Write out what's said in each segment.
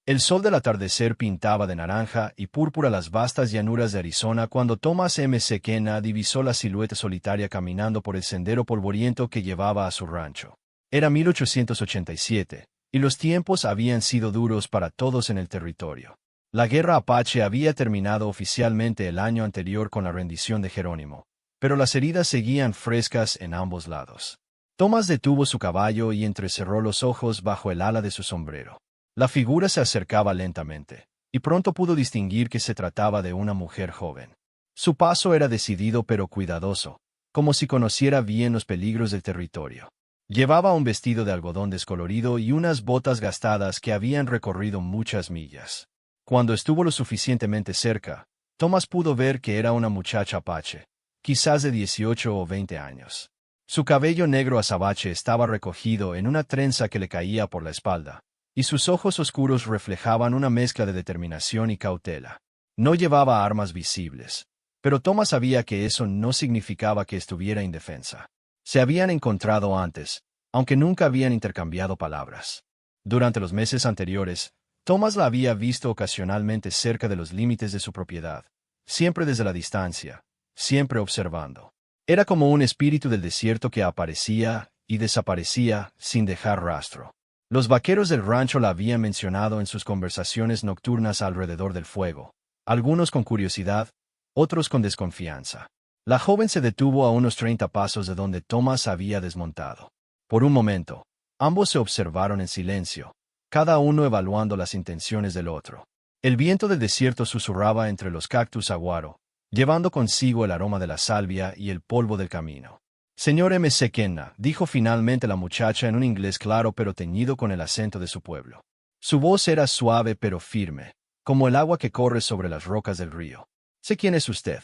El sol del atardecer pintaba de naranja y púrpura las vastas llanuras de Arizona cuando Thomas M. McKenna divisó la silueta solitaria caminando por el sendero polvoriento que llevaba a su rancho. Era 1887, y los tiempos habían sido duros para todos en el territorio. La guerra apache había terminado oficialmente el año anterior con la rendición de Jerónimo, pero las heridas seguían frescas en ambos lados. Thomas detuvo su caballo y entrecerró los ojos bajo el ala de su sombrero. La figura se acercaba lentamente, y pronto pudo distinguir que se trataba de una mujer joven. Su paso era decidido pero cuidadoso, como si conociera bien los peligros del territorio. Llevaba un vestido de algodón descolorido y unas botas gastadas que habían recorrido muchas millas. Cuando estuvo lo suficientemente cerca, Thomas pudo ver que era una muchacha apache, quizás de 18 o 20 años. Su cabello negro azabache estaba recogido en una trenza que le caía por la espalda, y sus ojos oscuros reflejaban una mezcla de determinación y cautela. No llevaba armas visibles, pero Thomas sabía que eso no significaba que estuviera indefensa. Se habían encontrado antes, aunque nunca habían intercambiado palabras. Durante los meses anteriores, Thomas la había visto ocasionalmente cerca de los límites de su propiedad, siempre desde la distancia, siempre observando. Era como un espíritu del desierto que aparecía y desaparecía sin dejar rastro. Los vaqueros del rancho la habían mencionado en sus conversaciones nocturnas alrededor del fuego, algunos con curiosidad, otros con desconfianza. La joven se detuvo a unos 30 pasos de donde Thomas había desmontado. Por un momento, ambos se observaron en silencio, cada uno evaluando las intenciones del otro. El viento del desierto susurraba entre los cactus aguaro, llevando consigo el aroma de la salvia y el polvo del camino. «Señor M. McKenna», dijo finalmente la muchacha en un inglés claro pero teñido con el acento de su pueblo. Su voz era suave pero firme, como el agua que corre sobre las rocas del río. «¿Sé quién es usted?».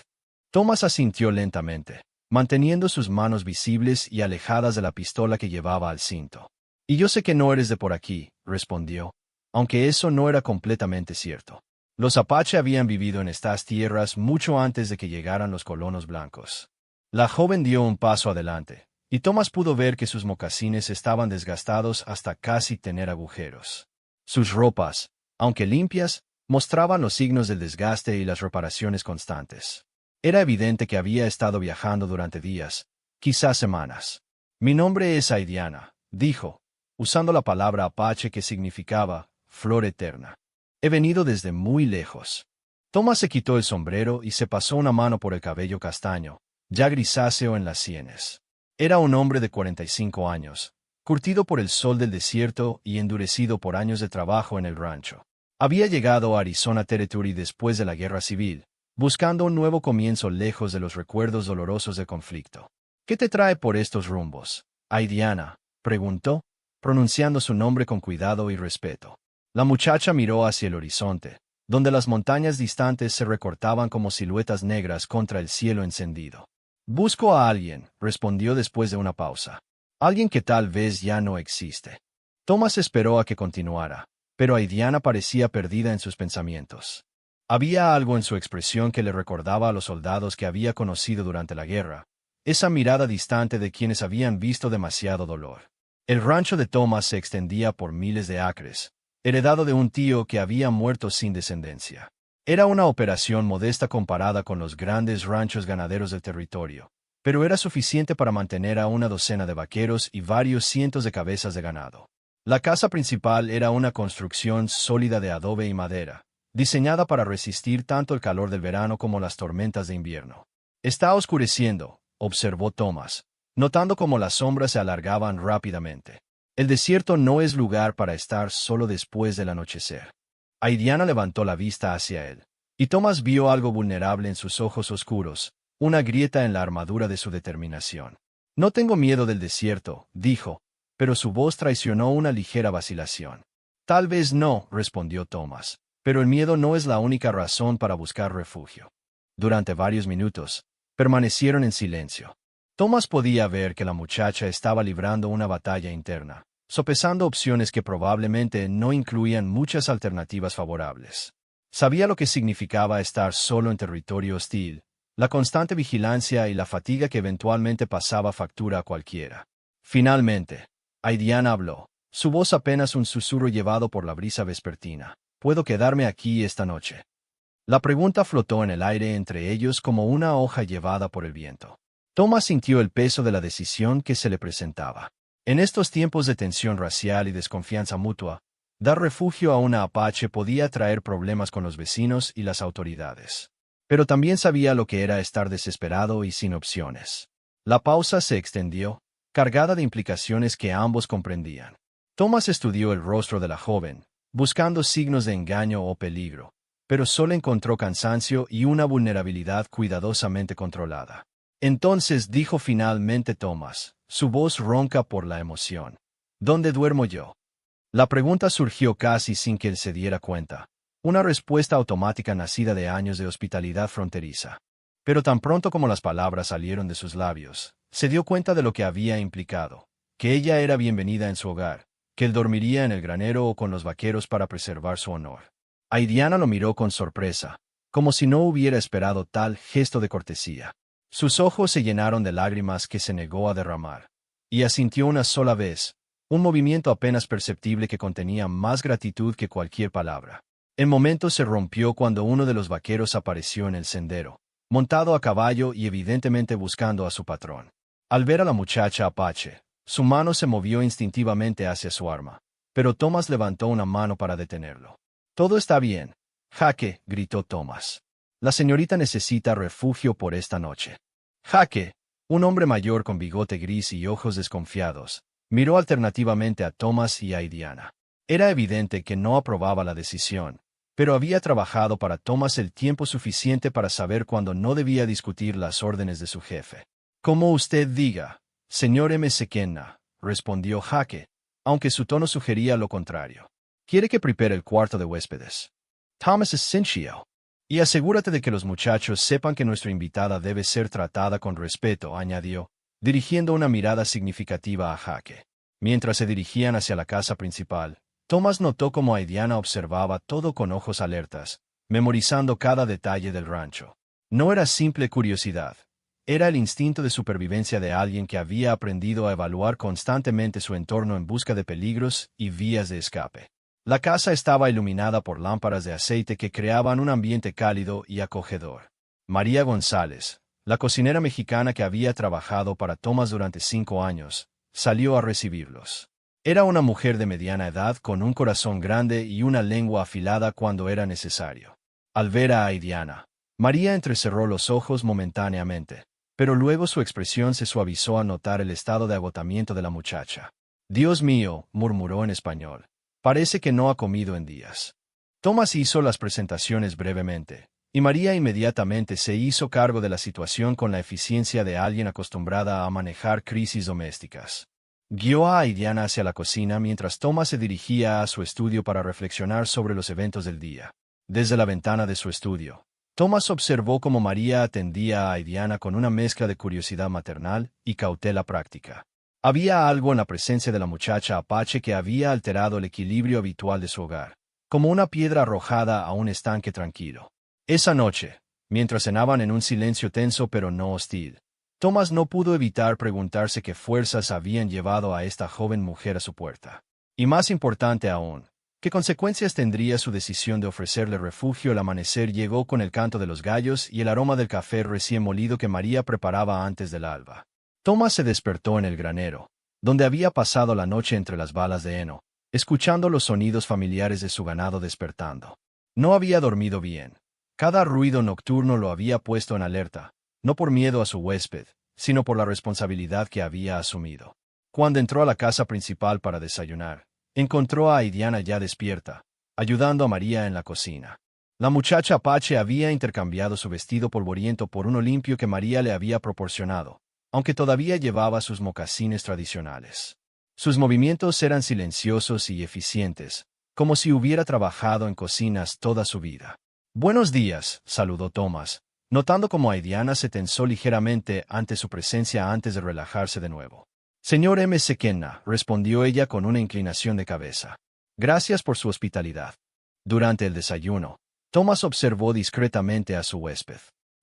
Thomas asintió lentamente, manteniendo sus manos visibles y alejadas de la pistola que llevaba al cinto. «Y yo sé que no eres de por aquí», respondió, aunque eso no era completamente cierto. Los Apache habían vivido en estas tierras mucho antes de que llegaran los colonos blancos. La joven dio un paso adelante, y Thomas pudo ver que sus mocasines estaban desgastados hasta casi tener agujeros. Sus ropas, aunque limpias, mostraban los signos del desgaste y las reparaciones constantes. Era evidente que había estado viajando durante días, quizás semanas. «Mi nombre es Aidiana», dijo, usando la palabra apache que significaba flor eterna. «He venido desde muy lejos». Thomas se quitó el sombrero y se pasó una mano por el cabello castaño, ya grisáceo en las sienes. Era un hombre de 45 años, curtido por el sol del desierto y endurecido por años de trabajo en el rancho. Había llegado a Arizona Territory después de la guerra civil, buscando un nuevo comienzo lejos de los recuerdos dolorosos del conflicto. «¿Qué te trae por estos rumbos, Aidiana?», preguntó, pronunciando su nombre con cuidado y respeto. La muchacha miró hacia el horizonte, donde las montañas distantes se recortaban como siluetas negras contra el cielo encendido. «Busco a alguien», respondió después de una pausa. «Alguien que tal vez ya no existe». Thomas esperó a que continuara, pero Aidiana parecía perdida en sus pensamientos. Había algo en su expresión que le recordaba a los soldados que había conocido durante la guerra, esa mirada distante de quienes habían visto demasiado dolor. El rancho de Thomas se extendía por miles de acres, heredado de un tío que había muerto sin descendencia. Era una operación modesta comparada con los grandes ranchos ganaderos del territorio, pero era suficiente para mantener a una docena de vaqueros y varios cientos de cabezas de ganado. La casa principal era una construcción sólida de adobe y madera, diseñada para resistir tanto el calor del verano como las tormentas de invierno. «Está oscureciendo», observó Thomas, notando cómo las sombras se alargaban rápidamente. «El desierto no es lugar para estar solo después del anochecer». Aidiana levantó la vista hacia él, y Thomas vio algo vulnerable en sus ojos oscuros, una grieta en la armadura de su determinación. «No tengo miedo del desierto», dijo, pero su voz traicionó una ligera vacilación. «Tal vez no», respondió Thomas, «pero el miedo no es la única razón para buscar refugio». Durante varios minutos, permanecieron en silencio. Thomas podía ver que la muchacha estaba librando una batalla interna, sopesando opciones que probablemente no incluían muchas alternativas favorables. Sabía lo que significaba estar solo en territorio hostil, la constante vigilancia y la fatiga que eventualmente pasaba factura a cualquiera. Finalmente, Aidiana habló, su voz apenas un susurro llevado por la brisa vespertina. ¿Puedo quedarme aquí esta noche? La pregunta flotó en el aire entre ellos como una hoja llevada por el viento. Thomas sintió el peso de la decisión que se le presentaba. En estos tiempos de tensión racial y desconfianza mutua, dar refugio a una apache podía traer problemas con los vecinos y las autoridades. Pero también sabía lo que era estar desesperado y sin opciones. La pausa se extendió, cargada de implicaciones que ambos comprendían. Thomas estudió el rostro de la joven, buscando signos de engaño o peligro, pero solo encontró cansancio y una vulnerabilidad cuidadosamente controlada. Entonces dijo finalmente Thomas, su voz ronca por la emoción. ¿Dónde duermo yo? La pregunta surgió casi sin que él se diera cuenta. Una respuesta automática nacida de años de hospitalidad fronteriza. Pero tan pronto como las palabras salieron de sus labios, se dio cuenta de lo que había implicado, que ella era bienvenida en su hogar, que él dormiría en el granero o con los vaqueros para preservar su honor. Aidiana lo miró con sorpresa, como si no hubiera esperado tal gesto de cortesía. Sus ojos se llenaron de lágrimas que se negó a derramar, y asintió una sola vez, un movimiento apenas perceptible que contenía más gratitud que cualquier palabra. El momento se rompió cuando uno de los vaqueros apareció en el sendero, montado a caballo y evidentemente buscando a su patrón. Al ver a la muchacha apache, su mano se movió instintivamente hacia su arma, pero Thomas levantó una mano para detenerlo. «Todo está bien, Jaque», gritó Thomas. «La señorita necesita refugio por esta noche». Jaque, un hombre mayor con bigote gris y ojos desconfiados, miró alternativamente a Thomas y a Aidiana. Era evidente que no aprobaba la decisión, pero había trabajado para Thomas el tiempo suficiente para saber cuándo no debía discutir las órdenes de su jefe. «Como usted diga, señor McKenna», respondió Jaque, aunque su tono sugería lo contrario. «¿Quiere que prepare el cuarto de huéspedes?» «Thomas es sencillo. Y asegúrate de que los muchachos sepan que nuestra invitada debe ser tratada con respeto», añadió, dirigiendo una mirada significativa a Jaque. Mientras se dirigían hacia la casa principal, Thomas notó cómo Aidiana observaba todo con ojos alertas, memorizando cada detalle del rancho. No era simple curiosidad. Era el instinto de supervivencia de alguien que había aprendido a evaluar constantemente su entorno en busca de peligros y vías de escape. La casa estaba iluminada por lámparas de aceite que creaban un ambiente cálido y acogedor. María González, la cocinera mexicana que había trabajado para Thomas durante 5 años, salió a recibirlos. Era una mujer de mediana edad con un corazón grande y una lengua afilada cuando era necesario. Al ver a Aidiana, María entrecerró los ojos momentáneamente, pero luego su expresión se suavizó al notar el estado de agotamiento de la muchacha. «Dios mío», murmuró en español, «parece que no ha comido en días». Thomas hizo las presentaciones brevemente, y María inmediatamente se hizo cargo de la situación con la eficiencia de alguien acostumbrada a manejar crisis domésticas. Guió a Aidiana hacia la cocina mientras Thomas se dirigía a su estudio para reflexionar sobre los eventos del día. Desde la ventana de su estudio, Thomas observó cómo María atendía a Aidiana con una mezcla de curiosidad maternal y cautela práctica. Había algo en la presencia de la muchacha apache que había alterado el equilibrio habitual de su hogar, como una piedra arrojada a un estanque tranquilo. Esa noche, mientras cenaban en un silencio tenso pero no hostil, Thomas no pudo evitar preguntarse qué fuerzas habían llevado a esta joven mujer a su puerta. Y más importante aún, ¿qué consecuencias tendría su decisión de ofrecerle refugio? El amanecer llegó con el canto de los gallos y el aroma del café recién molido que María preparaba antes del alba. Thomas se despertó en el granero, donde había pasado la noche entre las balas de heno, escuchando los sonidos familiares de su ganado despertando. No había dormido bien. Cada ruido nocturno lo había puesto en alerta, no por miedo a su huésped, sino por la responsabilidad que había asumido. Cuando entró a la casa principal para desayunar, encontró a Aidiana ya despierta, ayudando a María en la cocina. La muchacha apache había intercambiado su vestido polvoriento por uno limpio que María le había proporcionado, aunque todavía llevaba sus mocasines tradicionales. Sus movimientos eran silenciosos y eficientes, como si hubiera trabajado en cocinas toda su vida. «Buenos días», saludó Thomas, notando cómo Aidiana se tensó ligeramente ante su presencia antes de relajarse de nuevo. «Señor McKenna», respondió ella con una inclinación de cabeza. «Gracias por su hospitalidad». Durante el desayuno, Thomas observó discretamente a su huésped.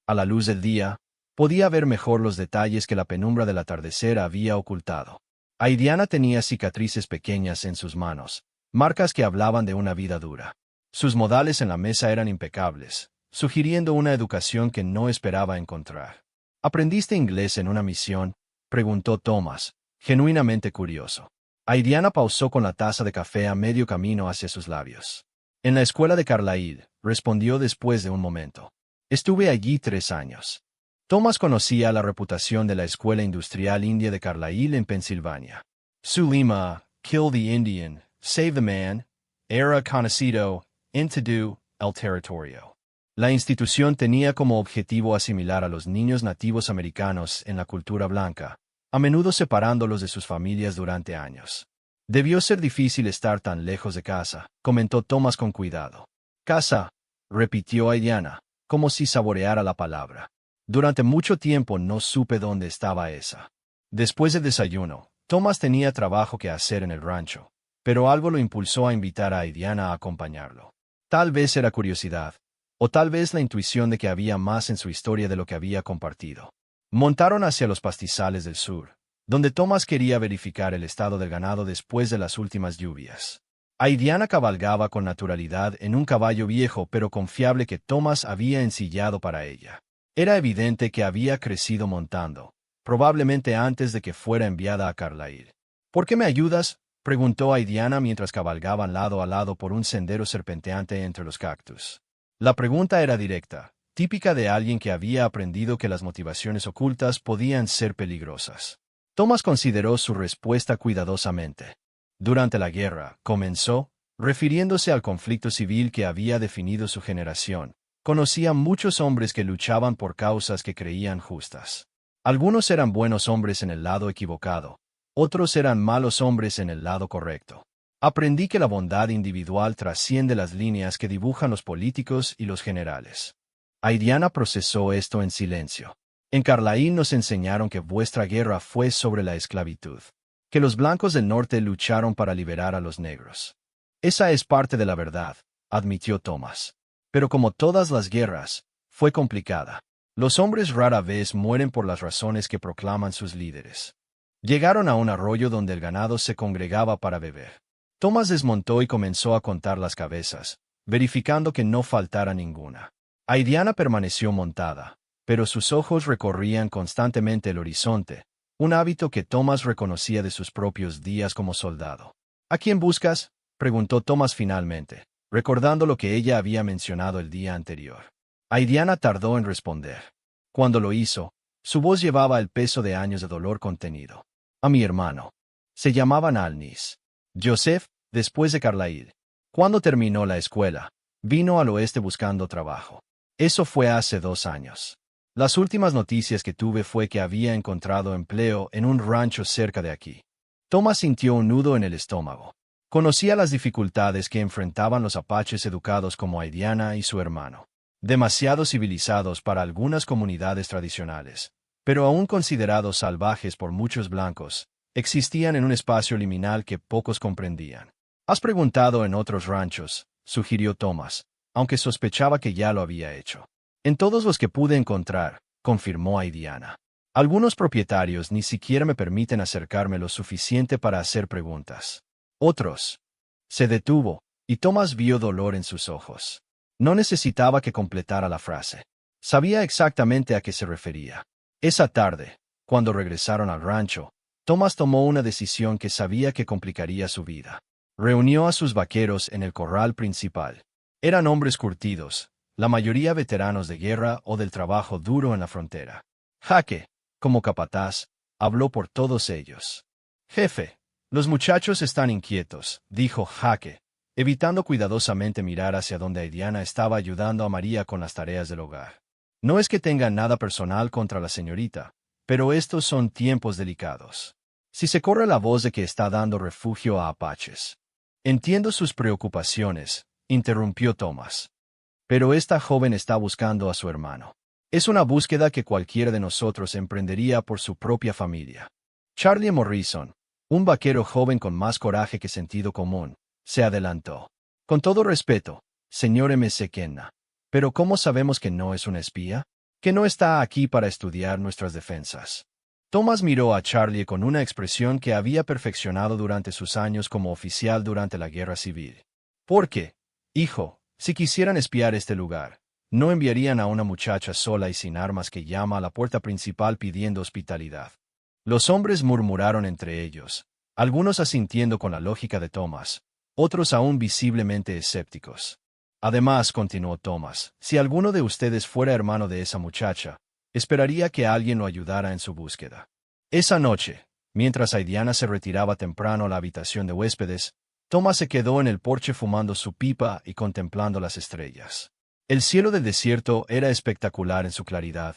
A la luz del día, podía ver mejor los detalles que la penumbra del atardecer había ocultado. Aidiana tenía cicatrices pequeñas en sus manos, marcas que hablaban de una vida dura. Sus modales en la mesa eran impecables, sugiriendo una educación que no esperaba encontrar. ¿Aprendiste inglés en una misión?, preguntó Thomas, genuinamente curioso. Aidiana pausó con la taza de café a medio camino hacia sus labios. En la escuela de Carlisle, respondió después de un momento. Estuve allí 3 años. Thomas conocía la reputación de la Escuela Industrial India de Carlisle en Pensilvania. Su lema, Kill the Indian, Save the Man, era conocido en todo el territorio. La institución tenía como objetivo asimilar a los niños nativos americanos en la cultura blanca, a menudo separándolos de sus familias durante años. Debió ser difícil estar tan lejos de casa, comentó Thomas con cuidado. Casa, repitió Aidiana, como si saboreara la palabra. Durante mucho tiempo no supe dónde estaba esa. Después del desayuno, Thomas tenía trabajo que hacer en el rancho, pero algo lo impulsó a invitar a Aidiana a acompañarlo. Tal vez era curiosidad, o tal vez la intuición de que había más en su historia de lo que había compartido. Montaron hacia los pastizales del sur, donde Thomas quería verificar el estado del ganado después de las últimas lluvias. Aidiana cabalgaba con naturalidad en un caballo viejo pero confiable que Thomas había ensillado para ella. Era evidente que había crecido montando, probablemente antes de que fuera enviada a Carlisle. ¿Por qué me ayudas?, preguntó Aidiana mientras cabalgaban lado a lado por un sendero serpenteante entre los cactus. La pregunta era directa, típica de alguien que había aprendido que las motivaciones ocultas podían ser peligrosas. Thomas consideró su respuesta cuidadosamente. Durante la guerra, comenzó, refiriéndose al conflicto civil que había definido su generación, conocía muchos hombres que luchaban por causas que creían justas. Algunos eran buenos hombres en el lado equivocado, otros eran malos hombres en el lado correcto. Aprendí que la bondad individual trasciende las líneas que dibujan los políticos y los generales. Aidiana procesó esto en silencio. En Carlisle nos enseñaron que vuestra guerra fue sobre la esclavitud, que los blancos del norte lucharon para liberar a los negros. Esa es parte de la verdad, admitió Thomas. Pero como todas las guerras, fue complicada. Los hombres rara vez mueren por las razones que proclaman sus líderes. Llegaron a un arroyo donde el ganado se congregaba para beber. Thomas desmontó y comenzó a contar las cabezas, verificando que no faltara ninguna. Aidiana permaneció montada, pero sus ojos recorrían constantemente el horizonte, un hábito que Thomas reconocía de sus propios días como soldado. ¿A quién buscas?, preguntó Thomas finalmente, recordando lo que ella había mencionado el día anterior. Aidiana tardó en responder. Cuando lo hizo, su voz llevaba el peso de años de dolor contenido. A mi hermano. Se llamaban Alnis. Joseph, después de Carlisle. Cuando terminó la escuela, vino al oeste buscando trabajo. Eso fue hace 2 años. Las últimas noticias que tuve fue que había encontrado empleo en un rancho cerca de aquí. Thomas sintió un nudo en el estómago. Conocía las dificultades que enfrentaban los apaches educados como Aidiana y su hermano. Demasiado civilizados para algunas comunidades tradicionales, pero aún considerados salvajes por muchos blancos, existían en un espacio liminal que pocos comprendían. «Has preguntado en otros ranchos», sugirió Thomas, aunque sospechaba que ya lo había hecho. «En todos los que pude encontrar», confirmó Aidiana. «Algunos propietarios ni siquiera me permiten acercarme lo suficiente para hacer preguntas. Otros». Se detuvo, y Thomas vio dolor en sus ojos. No necesitaba que completara la frase. Sabía exactamente a qué se refería. Esa tarde, cuando regresaron al rancho, Thomas tomó una decisión que sabía que complicaría su vida. Reunió a sus vaqueros en el corral principal. Eran hombres curtidos, la mayoría veteranos de guerra o del trabajo duro en la frontera. Jaque, como capataz, habló por todos ellos. «Jefe, los muchachos están inquietos», dijo Jaque, evitando cuidadosamente mirar hacia donde Aidiana estaba ayudando a María con las tareas del hogar. «No es que tenga nada personal contra la señorita, pero estos son tiempos delicados. Si se corre la voz de que está dando refugio a apaches». «Entiendo sus preocupaciones», interrumpió Thomas. «Pero esta joven está buscando a su hermano. Es una búsqueda que cualquiera de nosotros emprendería por su propia familia». Charlie Morrison, un vaquero joven con más coraje que sentido común, se adelantó. «Con todo respeto, señor Kenna, pero ¿cómo sabemos que no es una espía? Que no está aquí para estudiar nuestras defensas». Thomas miró a Charlie con una expresión que había perfeccionado durante sus años como oficial durante la Guerra Civil. «¿Por qué, hijo?», Si quisieran espiar este lugar, no enviarían a una muchacha sola y sin armas que llama a la puerta principal pidiendo hospitalidad. Los hombres murmuraron entre ellos, algunos asintiendo con la lógica de Thomas, otros aún visiblemente escépticos. Además, continuó Thomas, si alguno de ustedes fuera hermano de esa muchacha, esperaría que alguien lo ayudara en su búsqueda. Esa noche, mientras Aidiana se retiraba temprano a la habitación de huéspedes, Thomas se quedó en el porche fumando su pipa y contemplando las estrellas. El cielo del desierto era espectacular en su claridad,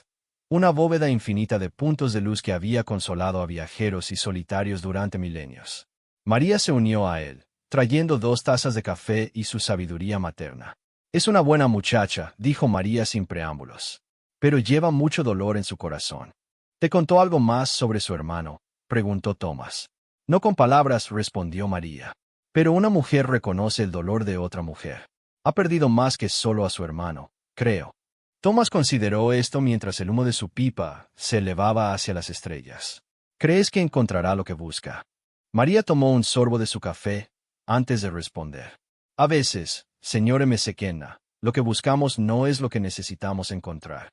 una bóveda infinita de puntos de luz que había consolado a viajeros y solitarios durante milenios. María se unió a él, trayendo 2 tazas de café y su sabiduría materna. Es una buena muchacha, dijo María sin preámbulos, pero lleva mucho dolor en su corazón. ¿Te contó algo más sobre su hermano?, preguntó Thomas. No con palabras, respondió María. Pero una mujer reconoce el dolor de otra mujer. Ha perdido más que solo a su hermano, creo. Thomas consideró esto mientras el humo de su pipa se elevaba hacia las estrellas. ¿Crees que encontrará lo que busca? María tomó un sorbo de su café antes de responder. A veces, señor Msekena, lo que buscamos no es lo que necesitamos encontrar.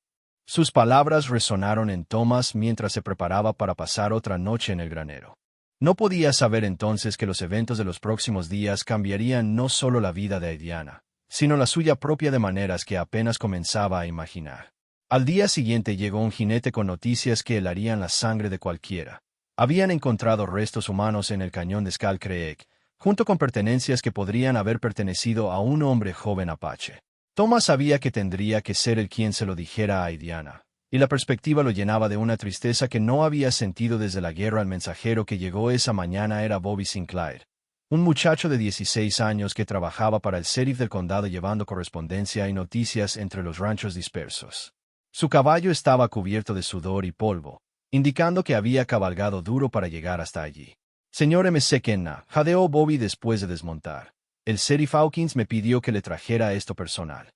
Sus palabras resonaron en Thomas mientras se preparaba para pasar otra noche en el granero. No podía saber entonces que los eventos de los próximos días cambiarían no solo la vida de Aidiana, sino la suya propia de maneras que apenas comenzaba a imaginar. Al día siguiente llegó un jinete con noticias que helarían la sangre de cualquiera. Habían encontrado restos humanos en el cañón de Skull Creek, junto con pertenencias que podrían haber pertenecido a un hombre joven apache. Thomas sabía que tendría que ser él quien se lo dijera a Aidiana, y la perspectiva lo llenaba de una tristeza que no había sentido desde la guerra. El mensajero que llegó esa mañana era Bobby Sinclair, un muchacho de 16 años que trabajaba para el sheriff del condado llevando correspondencia y noticias entre los ranchos dispersos. Su caballo estaba cubierto de sudor y polvo, indicando que había cabalgado duro para llegar hasta allí. Señor Msekena, jadeó Bobby después de desmontar. El sheriff Hawkins me pidió que le trajera esto personal.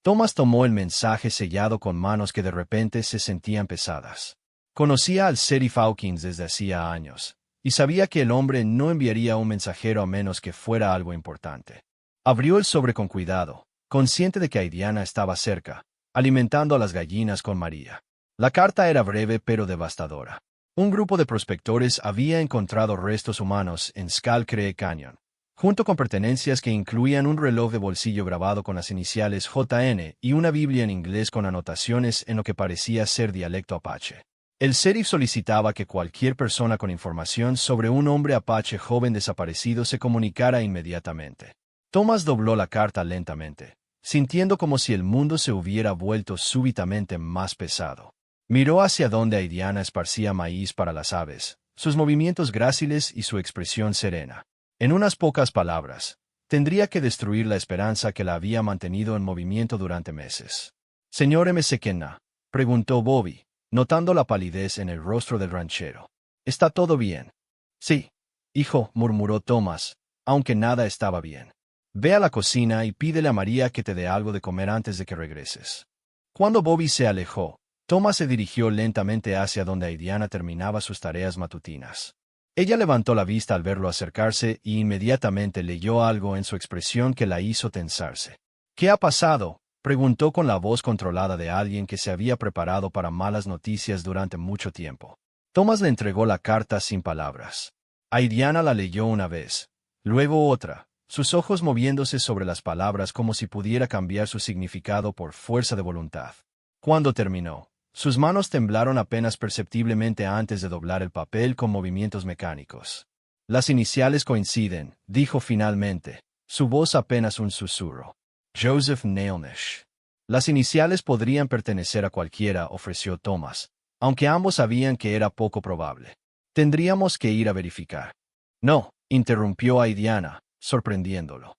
Thomas tomó el mensaje sellado con manos que de repente se sentían pesadas. Conocía al sheriff Hawkins desde hacía años, y sabía que el hombre no enviaría un mensajero a menos que fuera algo importante. Abrió el sobre con cuidado, consciente de que Aidiana estaba cerca, alimentando a las gallinas con María. La carta era breve pero devastadora. Un grupo de prospectores había encontrado restos humanos en Skull Creek Canyon, junto con pertenencias que incluían un reloj de bolsillo grabado con las iniciales JN y una Biblia en inglés con anotaciones en lo que parecía ser dialecto apache. El sheriff solicitaba que cualquier persona con información sobre un hombre apache joven desaparecido se comunicara inmediatamente. Thomas dobló la carta lentamente, sintiendo como si el mundo se hubiera vuelto súbitamente más pesado. Miró hacia donde Aidiana esparcía maíz para las aves, sus movimientos gráciles y su expresión serena. En unas pocas palabras, tendría que destruir la esperanza que la había mantenido en movimiento durante meses. «Señor Msekena», preguntó Bobby, notando la palidez en el rostro del ranchero. «¿Está todo bien?» «Sí, hijo», murmuró Thomas, aunque nada estaba bien. «Ve a la cocina y pídele a María que te dé algo de comer antes de que regreses». Cuando Bobby se alejó, Thomas se dirigió lentamente hacia donde Aidiana terminaba sus tareas matutinas. Ella levantó la vista al verlo acercarse y inmediatamente leyó algo en su expresión que la hizo tensarse. «¿Qué ha pasado?», preguntó con la voz controlada de alguien que se había preparado para malas noticias durante mucho tiempo. Thomas le entregó la carta sin palabras. Aidiana la leyó una vez, luego otra, sus ojos moviéndose sobre las palabras como si pudiera cambiar su significado por fuerza de voluntad. Cuando terminó, sus manos temblaron apenas perceptiblemente antes de doblar el papel con movimientos mecánicos. «Las iniciales coinciden», dijo finalmente, su voz apenas un susurro. «Joseph Nailnish». «Las iniciales podrían pertenecer a cualquiera», ofreció Thomas, aunque ambos sabían que era poco probable. «Tendríamos que ir a verificar». «No», interrumpió Aidiana, sorprendiéndolo.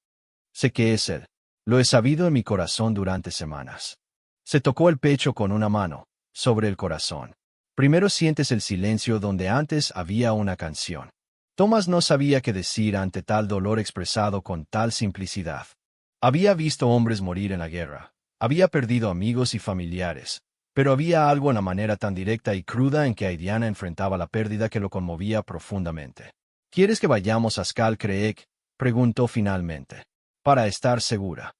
«Sé que es él. Lo he sabido en mi corazón durante semanas». Se tocó el pecho con una mano, sobre el corazón. Primero sientes el silencio donde antes había una canción. Thomas no sabía qué decir ante tal dolor expresado con tal simplicidad. Había visto hombres morir en la guerra, había perdido amigos y familiares, pero había algo en la manera tan directa y cruda en que Aidiana enfrentaba la pérdida que lo conmovía profundamente. «¿Quieres que vayamos a Skull Creek?», preguntó finalmente. «Para estar segura».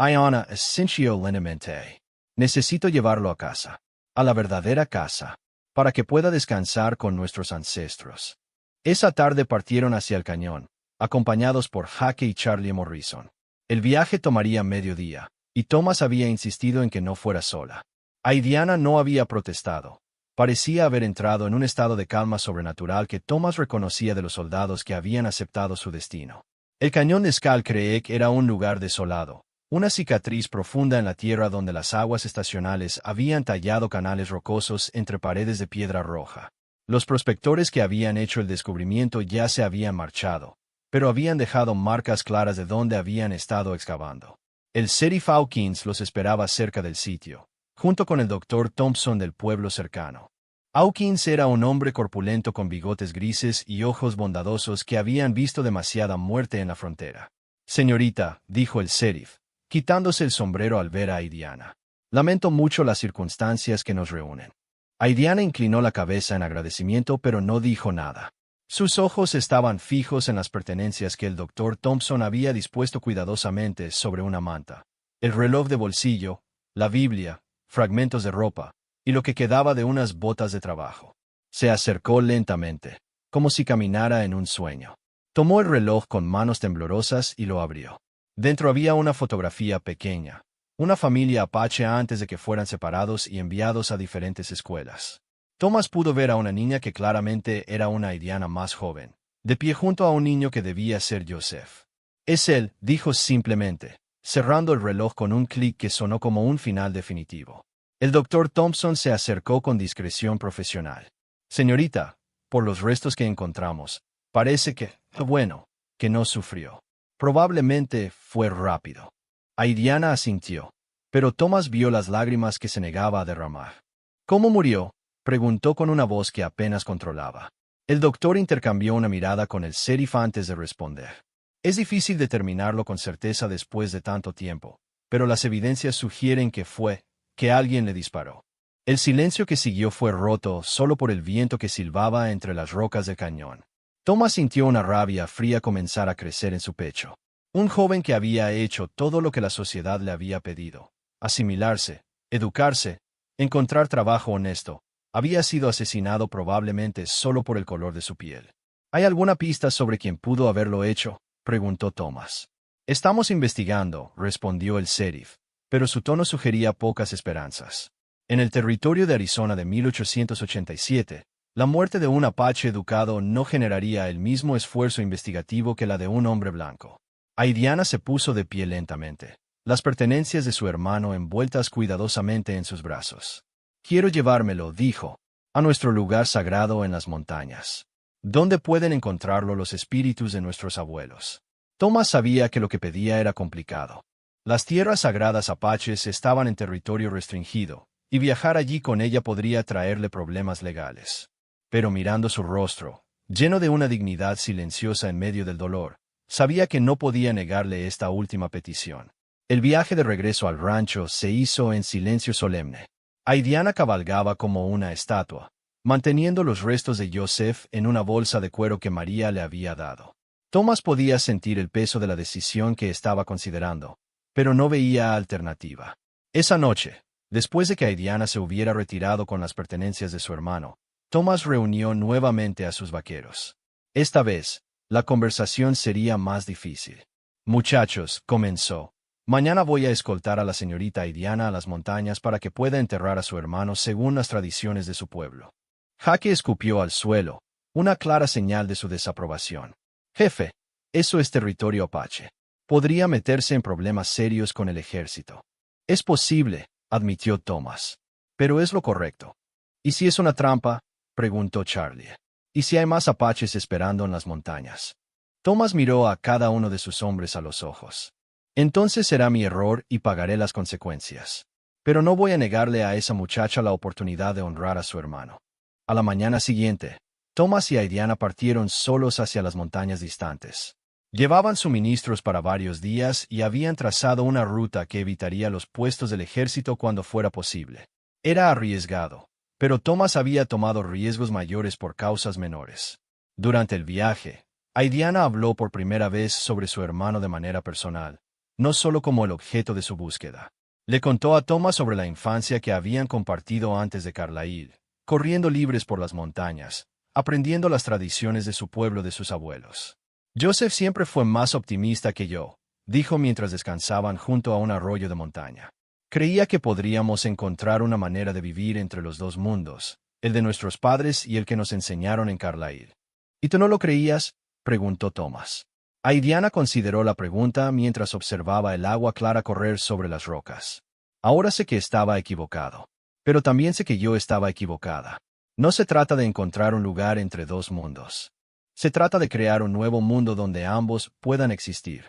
Iona, sincio lentamente. Necesito llevarlo a casa. A la verdadera casa. Para que pueda descansar con nuestros ancestros. Esa tarde partieron hacia el cañón, acompañados por Jake y Charlie Morrison. El viaje tomaría mediodía, y Thomas había insistido en que no fuera sola. Aidiana no había protestado. Parecía haber entrado en un estado de calma sobrenatural que Thomas reconocía de los soldados que habían aceptado su destino. El cañón de Skull Creek era un lugar desolado, una cicatriz profunda en la tierra donde las aguas estacionales habían tallado canales rocosos entre paredes de piedra roja. Los prospectores que habían hecho el descubrimiento ya se habían marchado, pero habían dejado marcas claras de dónde habían estado excavando. El sheriff Hawkins los esperaba cerca del sitio, junto con el doctor Thompson del pueblo cercano. Hawkins era un hombre corpulento con bigotes grises y ojos bondadosos que habían visto demasiada muerte en la frontera. Señorita, dijo el sheriff, quitándose el sombrero al ver a Aidiana. Lamento mucho las circunstancias que nos reúnen. Aidiana inclinó la cabeza en agradecimiento pero no dijo nada. Sus ojos estaban fijos en las pertenencias que el doctor Thompson había dispuesto cuidadosamente sobre una manta. El reloj de bolsillo, la Biblia, fragmentos de ropa, y lo que quedaba de unas botas de trabajo. Se acercó lentamente, como si caminara en un sueño. Tomó el reloj con manos temblorosas y lo abrió. Dentro había una fotografía pequeña, una familia apache antes de que fueran separados y enviados a diferentes escuelas. Thomas pudo ver a una niña que claramente era una Aidiana más joven, de pie junto a un niño que debía ser Joseph. Es él, dijo simplemente, cerrando el reloj con un clic que sonó como un final definitivo. El doctor Thompson se acercó con discreción profesional. Señorita, por los restos que encontramos, parece que, bueno, que no sufrió. Probablemente fue rápido. Aidiana asintió, pero Thomas vio las lágrimas que se negaba a derramar. ¿Cómo murió?, preguntó con una voz que apenas controlaba. El doctor intercambió una mirada con el sheriff antes de responder. Es difícil determinarlo con certeza después de tanto tiempo, pero las evidencias sugieren que alguien le disparó. El silencio que siguió fue roto solo por el viento que silbaba entre las rocas del cañón. Thomas sintió una rabia fría comenzar a crecer en su pecho. Un joven que había hecho todo lo que la sociedad le había pedido, asimilarse, educarse, encontrar trabajo honesto, había sido asesinado probablemente solo por el color de su piel. ¿Hay alguna pista sobre quién pudo haberlo hecho?, preguntó Thomas. Estamos investigando, respondió el sheriff, pero su tono sugería pocas esperanzas. En el territorio de Arizona de 1887, la muerte de un apache educado no generaría el mismo esfuerzo investigativo que la de un hombre blanco. Aidiana se puso de pie lentamente, las pertenencias de su hermano envueltas cuidadosamente en sus brazos. Quiero llevármelo, dijo, a nuestro lugar sagrado en las montañas. ¿Dónde pueden encontrarlo los espíritus de nuestros abuelos? Thomas sabía que lo que pedía era complicado. Las tierras sagradas apaches estaban en territorio restringido, y viajar allí con ella podría traerle problemas legales. Pero mirando su rostro, lleno de una dignidad silenciosa en medio del dolor, sabía que no podía negarle esta última petición. El viaje de regreso al rancho se hizo en silencio solemne. Aidiana cabalgaba como una estatua, manteniendo los restos de Joseph en una bolsa de cuero que María le había dado. Thomas podía sentir el peso de la decisión que estaba considerando, pero no veía alternativa. Esa noche, después de que Aidiana se hubiera retirado con las pertenencias de su hermano, Thomas reunió nuevamente a sus vaqueros. Esta vez, la conversación sería más difícil. Muchachos, comenzó. Mañana voy a escoltar a la señorita Aidiana a las montañas para que pueda enterrar a su hermano según las tradiciones de su pueblo. Jake escupió al suelo, una clara señal de su desaprobación. Jefe, eso es territorio apache. Podría meterse en problemas serios con el ejército. Es posible, admitió Thomas. Pero es lo correcto. ¿Y si es una trampa?, preguntó Charlie. ¿Y si hay más apaches esperando en las montañas? Thomas miró a cada uno de sus hombres a los ojos. Entonces será mi error y pagaré las consecuencias. Pero no voy a negarle a esa muchacha la oportunidad de honrar a su hermano. A la mañana siguiente, Thomas y Aidiana partieron solos hacia las montañas distantes. Llevaban suministros para varios días y habían trazado una ruta que evitaría los puestos del ejército cuando fuera posible. Era arriesgado, pero Thomas había tomado riesgos mayores por causas menores. Durante el viaje, Aidiana habló por primera vez sobre su hermano de manera personal, no solo como el objeto de su búsqueda. Le contó a Thomas sobre la infancia que habían compartido antes de Carlisle, corriendo libres por las montañas, aprendiendo las tradiciones de su pueblo de sus abuelos. Joseph siempre fue más optimista que yo, dijo mientras descansaban junto a un arroyo de montaña. Creía que podríamos encontrar una manera de vivir entre los dos mundos, el de nuestros padres y el que nos enseñaron en Carlisle. ¿Y tú no lo creías?, preguntó Thomas. Aidiana consideró la pregunta mientras observaba el agua clara correr sobre las rocas. Ahora sé que estaba equivocado. Pero también sé que yo estaba equivocada. No se trata de encontrar un lugar entre dos mundos. Se trata de crear un nuevo mundo donde ambos puedan existir.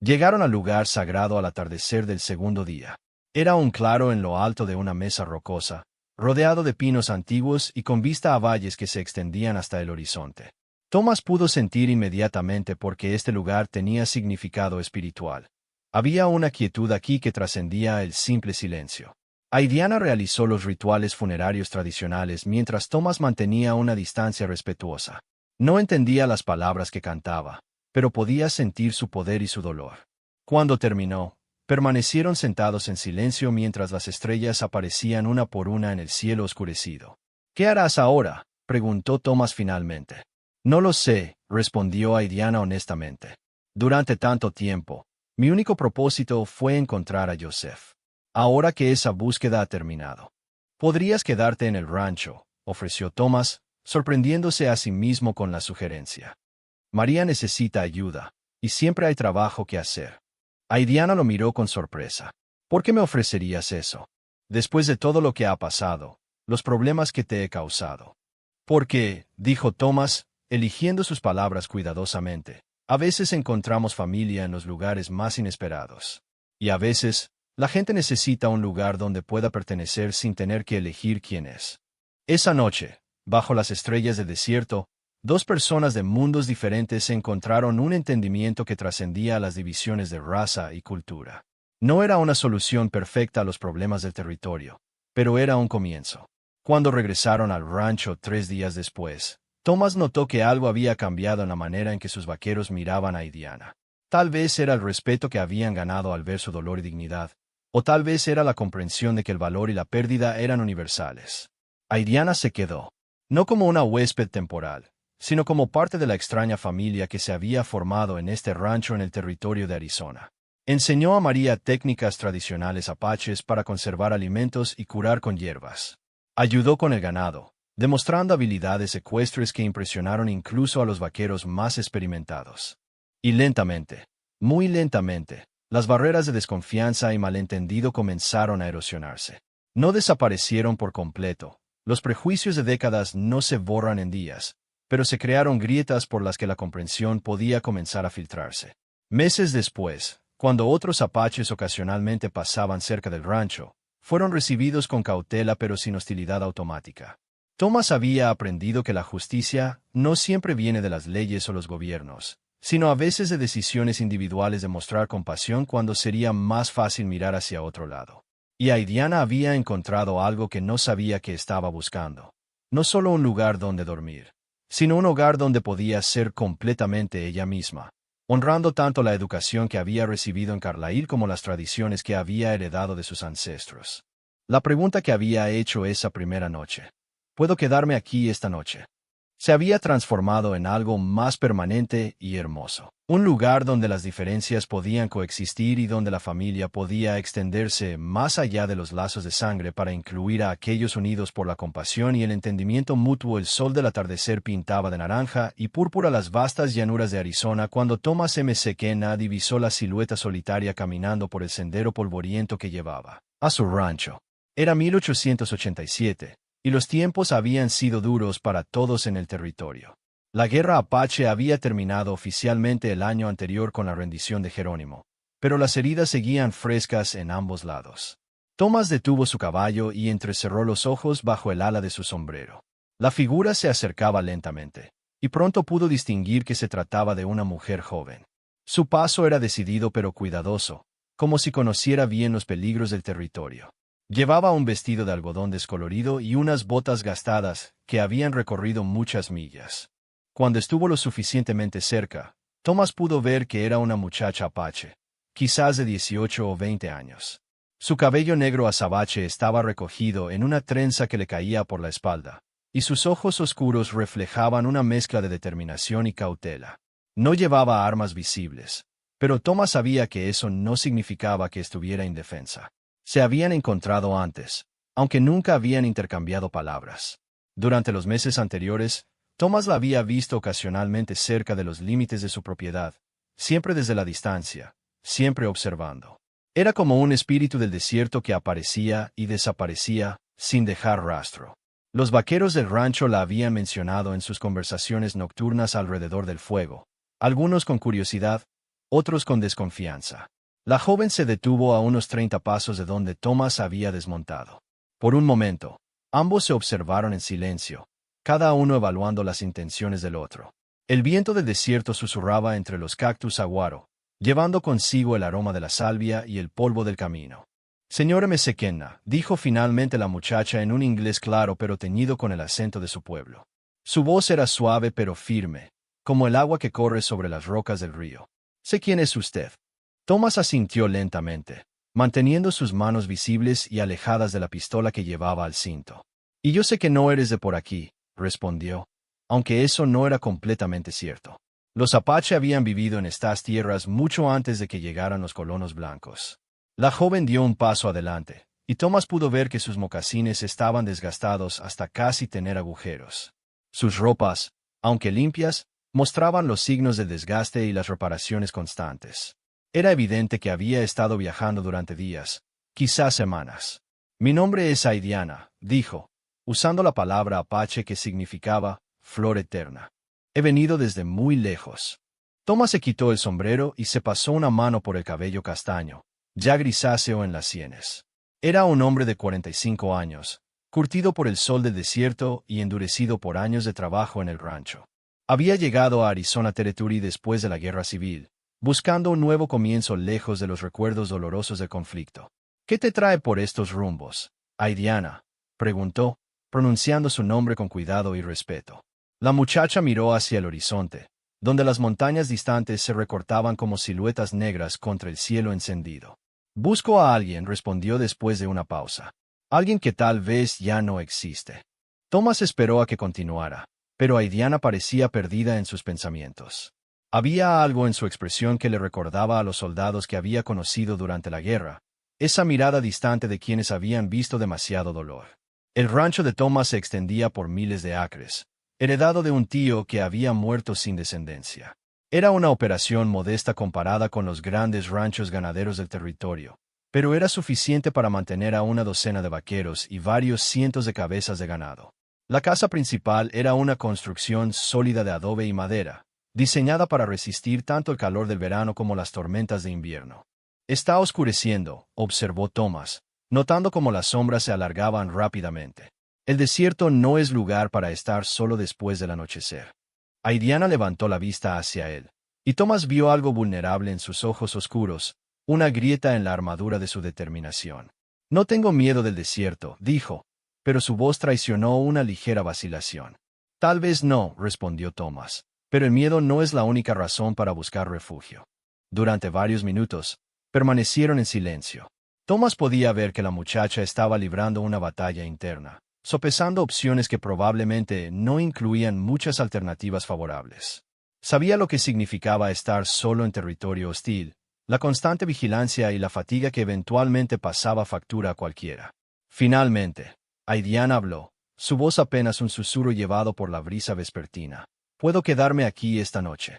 Llegaron al lugar sagrado al atardecer del segundo día. Era un claro en lo alto de una mesa rocosa, rodeado de pinos antiguos y con vista a valles que se extendían hasta el horizonte. Thomas pudo sentir inmediatamente porque este lugar tenía significado espiritual. Había una quietud aquí que trascendía el simple silencio. Aidiana realizó los rituales funerarios tradicionales mientras Thomas mantenía una distancia respetuosa. No entendía las palabras que cantaba, pero podía sentir su poder y su dolor. Cuando terminó, permanecieron sentados en silencio mientras las estrellas aparecían una por una en el cielo oscurecido. ¿Qué harás ahora?, preguntó Thomas finalmente. No lo sé, respondió Aidiana honestamente. Durante tanto tiempo, mi único propósito fue encontrar a Joseph. Ahora que esa búsqueda ha terminado, podrías quedarte en el rancho, ofreció Thomas, sorprendiéndose a sí mismo con la sugerencia. María necesita ayuda, y siempre hay trabajo que hacer. Aidiana lo miró con sorpresa. ¿Por qué me ofrecerías eso? Después de todo lo que ha pasado, los problemas que te he causado. Porque, dijo Thomas, eligiendo sus palabras cuidadosamente, a veces encontramos familia en los lugares más inesperados. Y a veces, la gente necesita un lugar donde pueda pertenecer sin tener que elegir quién es. Esa noche, bajo las estrellas del desierto, dos personas de mundos diferentes encontraron un entendimiento que trascendía las divisiones de raza y cultura. No era una solución perfecta a los problemas del territorio, pero era un comienzo. Cuando regresaron al rancho 3 días después, Thomas notó que algo había cambiado en la manera en que sus vaqueros miraban a Aidiana. Tal vez era el respeto que habían ganado al ver su dolor y dignidad, o tal vez era la comprensión de que el valor y la pérdida eran universales. Aidiana se quedó, no como una huésped temporal, sino como parte de la extraña familia que se había formado en este rancho en el territorio de Arizona. Enseñó a María técnicas tradicionales apaches para conservar alimentos y curar con hierbas. Ayudó con el ganado, demostrando habilidades ecuestres que impresionaron incluso a los vaqueros más experimentados. Y lentamente, muy lentamente, las barreras de desconfianza y malentendido comenzaron a erosionarse. No desaparecieron por completo. Los prejuicios de décadas no se borran en días, pero se crearon grietas por las que la comprensión podía comenzar a filtrarse. Meses después, cuando otros apaches ocasionalmente pasaban cerca del rancho, fueron recibidos con cautela pero sin hostilidad automática. Thomas había aprendido que la justicia no siempre viene de las leyes o los gobiernos, sino a veces de decisiones individuales de mostrar compasión cuando sería más fácil mirar hacia otro lado. Y Aidiana había encontrado algo que no sabía que estaba buscando. No solo un lugar donde dormir, sino un hogar donde podía ser completamente ella misma, honrando tanto la educación que había recibido en Carlisle como las tradiciones que había heredado de sus ancestros. La pregunta que había hecho esa primera noche, ¿puedo quedarme aquí esta noche?, se había transformado en algo más permanente y hermoso. Un lugar donde las diferencias podían coexistir y donde la familia podía extenderse más allá de los lazos de sangre para incluir a aquellos unidos por la compasión y el entendimiento mutuo. El sol del atardecer pintaba de naranja y púrpura las vastas llanuras de Arizona cuando Thomas McKenna divisó la silueta solitaria caminando por el sendero polvoriento que llevaba a su rancho. Era 1887. Y los tiempos habían sido duros para todos en el territorio. La guerra apache había terminado oficialmente el año anterior con la rendición de Jerónimo, pero las heridas seguían frescas en ambos lados. Thomas detuvo su caballo y entrecerró los ojos bajo el ala de su sombrero. La figura se acercaba lentamente, y pronto pudo distinguir que se trataba de una mujer joven. Su paso era decidido pero cuidadoso, como si conociera bien los peligros del territorio. Llevaba un vestido de algodón descolorido y unas botas gastadas que habían recorrido muchas millas. Cuando estuvo lo suficientemente cerca, Thomas pudo ver que era una muchacha apache, quizás de 18 o 20 años. Su cabello negro azabache estaba recogido en una trenza que le caía por la espalda, y sus ojos oscuros reflejaban una mezcla de determinación y cautela. No llevaba armas visibles, pero Thomas sabía que eso no significaba que estuviera indefensa. Se habían encontrado antes, aunque nunca habían intercambiado palabras. Durante los meses anteriores, Thomas la había visto ocasionalmente cerca de los límites de su propiedad, siempre desde la distancia, siempre observando. Era como un espíritu del desierto que aparecía y desaparecía, sin dejar rastro. Los vaqueros del rancho la habían mencionado en sus conversaciones nocturnas alrededor del fuego, algunos con curiosidad, otros con desconfianza. La joven se detuvo a unos 30 pasos de donde Thomas había desmontado. Por un momento, ambos se observaron en silencio, cada uno evaluando las intenciones del otro. El viento del desierto susurraba entre los cactus saguaro, llevando consigo el aroma de la salvia y el polvo del camino. «Señor Msekena», dijo finalmente la muchacha en un inglés claro pero teñido con el acento de su pueblo. Su voz era suave pero firme, como el agua que corre sobre las rocas del río. «¿Sé quién es usted?» Thomas asintió lentamente, manteniendo sus manos visibles y alejadas de la pistola que llevaba al cinto. «Y yo sé que no eres de por aquí», respondió, aunque eso no era completamente cierto. Los Apache habían vivido en estas tierras mucho antes de que llegaran los colonos blancos. La joven dio un paso adelante, y Thomas pudo ver que sus mocasines estaban desgastados hasta casi tener agujeros. Sus ropas, aunque limpias, mostraban los signos del desgaste y las reparaciones constantes. Era evidente que había estado viajando durante días, quizás semanas. «Mi nombre es Aidiana», dijo, usando la palabra apache que significaba flor eterna. «He venido desde muy lejos». Thomas se quitó el sombrero y se pasó una mano por el cabello castaño, ya grisáceo en las sienes. Era un hombre de 45 años, curtido por el sol del desierto y endurecido por años de trabajo en el rancho. Había llegado a Arizona Territory después de la guerra civil, buscando un nuevo comienzo lejos de los recuerdos dolorosos del conflicto. «¿Qué te trae por estos rumbos, Aidiana?», preguntó, pronunciando su nombre con cuidado y respeto. La muchacha miró hacia el horizonte, donde las montañas distantes se recortaban como siluetas negras contra el cielo encendido. «Busco a alguien», respondió después de una pausa. «Alguien que tal vez ya no existe». Thomas esperó a que continuara, pero Aidiana parecía perdida en sus pensamientos. Había algo en su expresión que le recordaba a los soldados que había conocido durante la guerra, esa mirada distante de quienes habían visto demasiado dolor. El rancho de Thomas se extendía por miles de acres, heredado de un tío que había muerto sin descendencia. Era una operación modesta comparada con los grandes ranchos ganaderos del territorio, pero era suficiente para mantener a una docena de vaqueros y varios cientos de cabezas de ganado. La casa principal era una construcción sólida de adobe y madera, diseñada para resistir tanto el calor del verano como las tormentas de invierno. «Está oscureciendo», observó Thomas, notando cómo las sombras se alargaban rápidamente. «El desierto no es lugar para estar solo después del anochecer». Aidiana levantó la vista hacia él, y Thomas vio algo vulnerable en sus ojos oscuros, una grieta en la armadura de su determinación. «No tengo miedo del desierto», dijo, pero su voz traicionó una ligera vacilación. «Tal vez no», respondió Thomas, «pero el miedo no es la única razón para buscar refugio». Durante varios minutos, permanecieron en silencio. Thomas podía ver que la muchacha estaba librando una batalla interna, sopesando opciones que probablemente no incluían muchas alternativas favorables. Sabía lo que significaba estar solo en territorio hostil, la constante vigilancia y la fatiga que eventualmente pasaba factura a cualquiera. Finalmente, Aidiana habló, su voz apenas un susurro llevado por la brisa vespertina. «¿Puedo quedarme aquí esta noche?».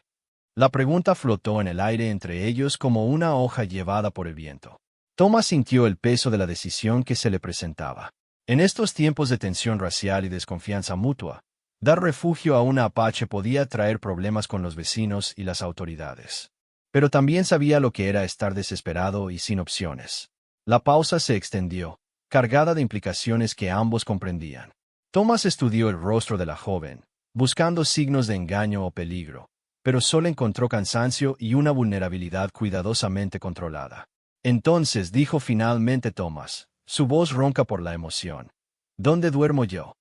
La pregunta flotó en el aire entre ellos como una hoja llevada por el viento. Thomas sintió el peso de la decisión que se le presentaba. En estos tiempos de tensión racial y desconfianza mutua, dar refugio a una apache podía traer problemas con los vecinos y las autoridades. Pero también sabía lo que era estar desesperado y sin opciones. La pausa se extendió, cargada de implicaciones que ambos comprendían. Thomas estudió el rostro de la joven, buscando signos de engaño o peligro, pero solo encontró cansancio y una vulnerabilidad cuidadosamente controlada. «Entonces», dijo finalmente Thomas, su voz ronca por la emoción, «¿dónde duermo yo?».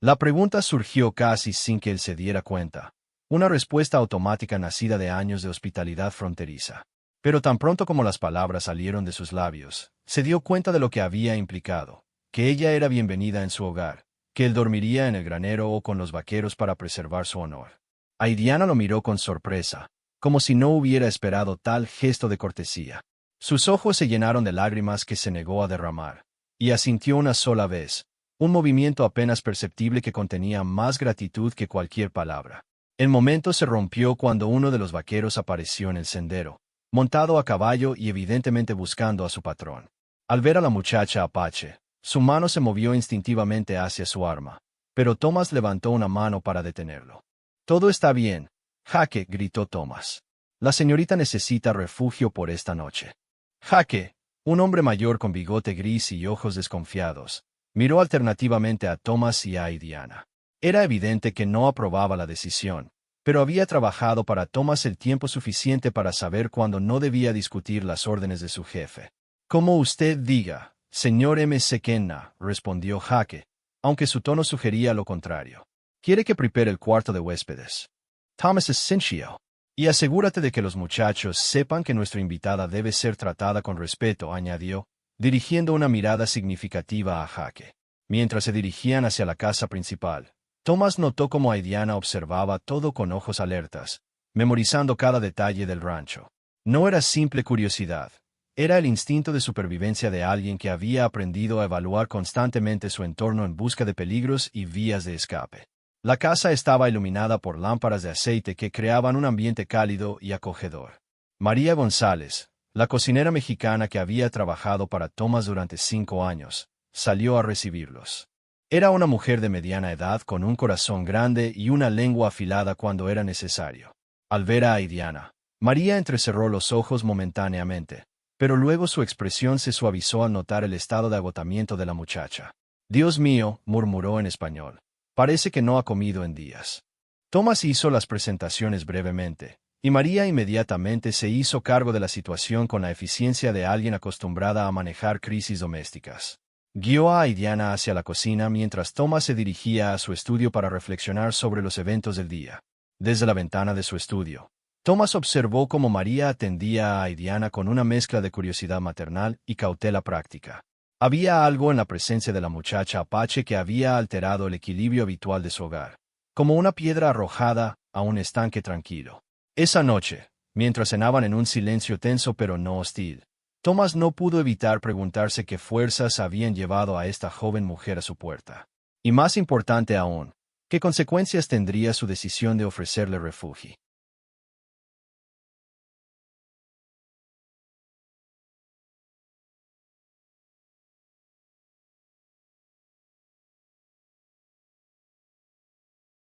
La pregunta surgió casi sin que él se diera cuenta, una respuesta automática nacida de años de hospitalidad fronteriza. Pero tan pronto como las palabras salieron de sus labios, se dio cuenta de lo que había implicado, que ella era bienvenida en su hogar, que él dormiría en el granero o con los vaqueros para preservar su honor. Aidiana lo miró con sorpresa, como si no hubiera esperado tal gesto de cortesía. Sus ojos se llenaron de lágrimas que se negó a derramar, y asintió una sola vez, un movimiento apenas perceptible que contenía más gratitud que cualquier palabra. El momento se rompió cuando uno de los vaqueros apareció en el sendero, montado a caballo y evidentemente buscando a su patrón. Al ver a la muchacha apache, su mano se movió instintivamente hacia su arma, pero Thomas levantó una mano para detenerlo. «Todo está bien, Jaque», gritó Thomas. «La señorita necesita refugio por esta noche». Jaque, un hombre mayor con bigote gris y ojos desconfiados, miró alternativamente a Thomas y a Aidiana. Era evidente que no aprobaba la decisión, pero había trabajado para Thomas el tiempo suficiente para saber cuándo no debía discutir las órdenes de su jefe. «Como usted diga, señor Msquena», respondió Jaque, aunque su tono sugería lo contrario. «¿Quiere que prepare el cuarto de huéspedes?» «Thomas es sencillo. Y asegúrate de que los muchachos sepan que nuestra invitada debe ser tratada con respeto», añadió, dirigiendo una mirada significativa a Jaque. Mientras se dirigían hacia la casa principal, Thomas notó cómo Aidiana observaba todo con ojos alertas, memorizando cada detalle del rancho. No era simple curiosidad, era el instinto de supervivencia de alguien que había aprendido a evaluar constantemente su entorno en busca de peligros y vías de escape. La casa estaba iluminada por lámparas de aceite que creaban un ambiente cálido y acogedor. María González, la cocinera mexicana que había trabajado para Thomas durante 5 años, salió a recibirlos. Era una mujer de mediana edad con un corazón grande y una lengua afilada cuando era necesario. Al ver a Aidiana, María entrecerró los ojos momentáneamente, pero luego su expresión se suavizó al notar el estado de agotamiento de la muchacha. «Dios mío», murmuró en español. «Parece que no ha comido en días». Thomas hizo las presentaciones brevemente, y María inmediatamente se hizo cargo de la situación con la eficiencia de alguien acostumbrada a manejar crisis domésticas. Guió a Aidiana hacia la cocina mientras Thomas se dirigía a su estudio para reflexionar sobre los eventos del día. Desde la ventana de su estudio, Thomas observó cómo María atendía a Aidiana con una mezcla de curiosidad maternal y cautela práctica. Había algo en la presencia de la muchacha apache que había alterado el equilibrio habitual de su hogar, como una piedra arrojada a un estanque tranquilo. Esa noche, mientras cenaban en un silencio tenso pero no hostil, Thomas no pudo evitar preguntarse qué fuerzas habían llevado a esta joven mujer a su puerta. Y más importante aún, qué consecuencias tendría su decisión de ofrecerle refugio.